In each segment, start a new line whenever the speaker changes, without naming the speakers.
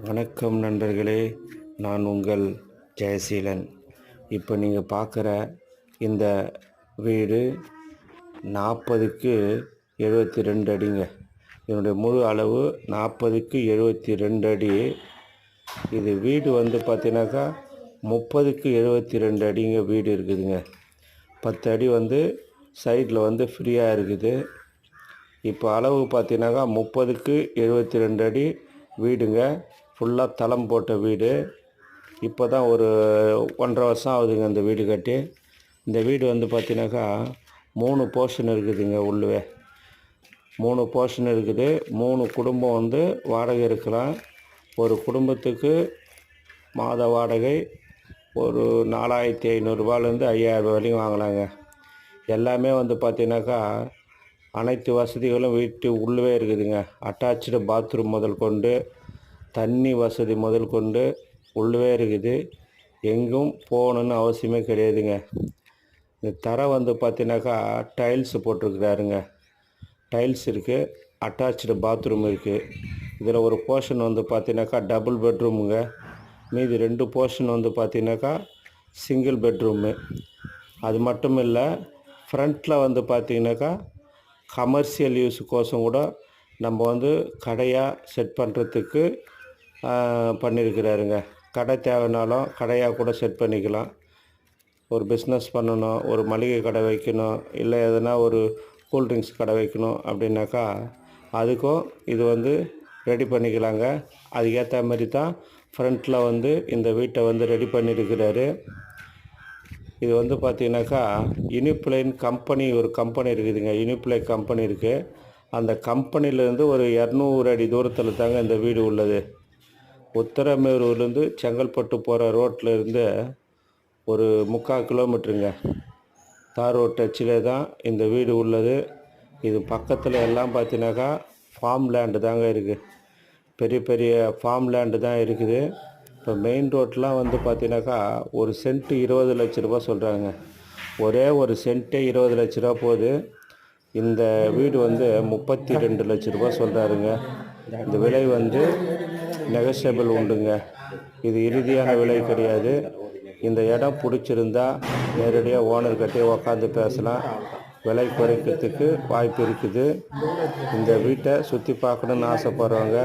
வணக்கம் நண்பர்களே, நான் உங்கள் ஜெயசீலன். இப்போ நீங்கள் பார்க்குற இந்த வீடு 40க்கு 72 அடிங்க. இதனுடைய முழு அளவு 40க்கு 72 அடி. இது வீடு வந்து பார்த்தீங்கன்னாக்கா 30க்கு 72 அடிங்க வீடு இருக்குதுங்க. 10 அடி வந்து சைடில் வந்து ஃப்ரீயாக இருக்குது. இப்போ அளவு பார்த்தீங்கன்னாக்கா 30க்கு 72 அடி வீடுங்க. ஃபுல்லாக தளம் போட்ட வீடு. இப்போ தான் ஒரு 1.5 வருஷம் ஆகுதுங்க இந்த வீடு கட்டி. இந்த வீடு வந்து பார்த்தீங்கன்னாக்கா 3 போர்ஷன் இருக்குதுங்க. உள்ளே 3 போர்ஷன் இருக்குது. 3 குடும்பம் வந்து வாடகை இருக்கலாம். ஒரு குடும்பத்துக்கு மாத வாடகை ஒரு 4500 ரூபாயிலேருந்து 5000 ரூபா வரையும் வாங்கலாங்க. எல்லாமே வந்து பார்த்தீங்கன்னாக்கா அனைத்து வசதிகளும் வீட்டு உள்ளே இருக்குதுங்க. அட்டாச்சு பாத்ரூம் முதல் கொண்டு தண்ணி வசதி முதல் கொண்டு உள்ளே இருக்குது. எங்கும் போகணுன்னு அவசியமே கிடையாதுங்க. இந்த தரை வந்து பார்த்தீங்கன்னாக்கா டைல்ஸ் போட்டிருக்கிறாருங்க. டைல்ஸ் இருக்குது. அட்டாச்சு பாத்ரூம் இருக்குது. இதில் ஒரு போர்ஷன் வந்து பார்த்தீங்கன்னாக்கா டபுள் பெட்ரூமுங்க. மீதி 2 போர்ஷன் வந்து பார்த்தீங்கன்னாக்கா சிங்கிள் பெட்ரூமு. அது மட்டும் இல்லை, ஃப்ரண்ட்டில் வந்து பார்த்தீங்கன்னாக்கா கமர்ஷியல் யூஸுக்கோசம் கூட நம்ம வந்து கடையாக செட் பண்ணுறதுக்கு பண்ணியிருக்கிறாருங்க. கடை தேவைனாலும் கடையாக கூட செட் பண்ணிக்கலாம். ஒரு பிஸ்னஸ் பண்ணணும், ஒரு மளிகை கடை வைக்கணும், இல்லை எதனா ஒரு கூல்ட்ரிங்க்ஸ் கடை வைக்கணும் அப்படின்னாக்கா அதுக்கும் இது வந்து ரெடி பண்ணிக்கலாங்க. அதுக்கேற்ற மாதிரி தான் ஃப்ரண்ட்டில் வந்து இந்த வீட்டை வந்து ரெடி பண்ணியிருக்கிறாரு. இது வந்து பார்த்தீங்கன்னாக்கா யூனிப்ளைன் கம்பெனி ஒரு கம்பெனி இருக்குதுங்க. யூனிப்ளை கம்பெனி இருக்குது. அந்த கம்பெனிலேருந்து ஒரு 200 அடி தூரத்தில் தாங்க இந்த வீடு உள்ளது. உத்தரமேரூர்லேருந்து செங்கல்பட்டு போகிற ரோட்டில் இருந்து ஒரு 3/4 கிலோமீட்டருங்க. தார் ரோட் டச்சிலே தான் இந்த வீடு உள்ளது. இது பக்கத்தில் எல்லாம் பார்த்தீங்கன்னாக்கா ஃபார்ம் லேண்டு தாங்க இருக்குது. பெரிய பெரிய ஃபார்ம் லேண்டு தான் இருக்குது. இப்போ மெயின் ரோட்லாம் வந்து பார்த்தீங்கன்னாக்கா ஒரு சென்ட்டு 20 லட்ச ரூபா சொல்கிறாங்க. ஒரே ஒரு சென்ட்டே 20 லட்ச ரூபா போகுது. இந்த வீடு வந்து 32 லட்ச ரூபா சொல்கிறாருங்க. இந்த விலை வந்து நெகோஷியபிள் உண்டுங்க. இது இறுதியான விலை கிடையாது. இந்த இடம் பிடிச்சிருந்தா நேரடியாக ஓனர்கிட்டே உக்காந்து பேசலாம். விலை குறைக்கிறதுக்கு வாய்ப்பு இருக்குது. இந்த வீட்டை சுற்றி பார்க்கணுன்னு ஆசைப்படுறவங்க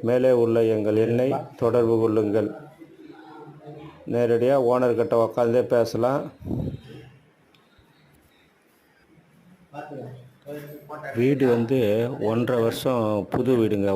மேலே உள்ள எங்கள் எண்ணை தொடர்பு கொள்ளுங்கள். நேரடியாக ஓனர்கிட்ட உக்காந்தே பேசலாம். வீடு வந்து 1.5 வருஷம் புது வீடுங்க.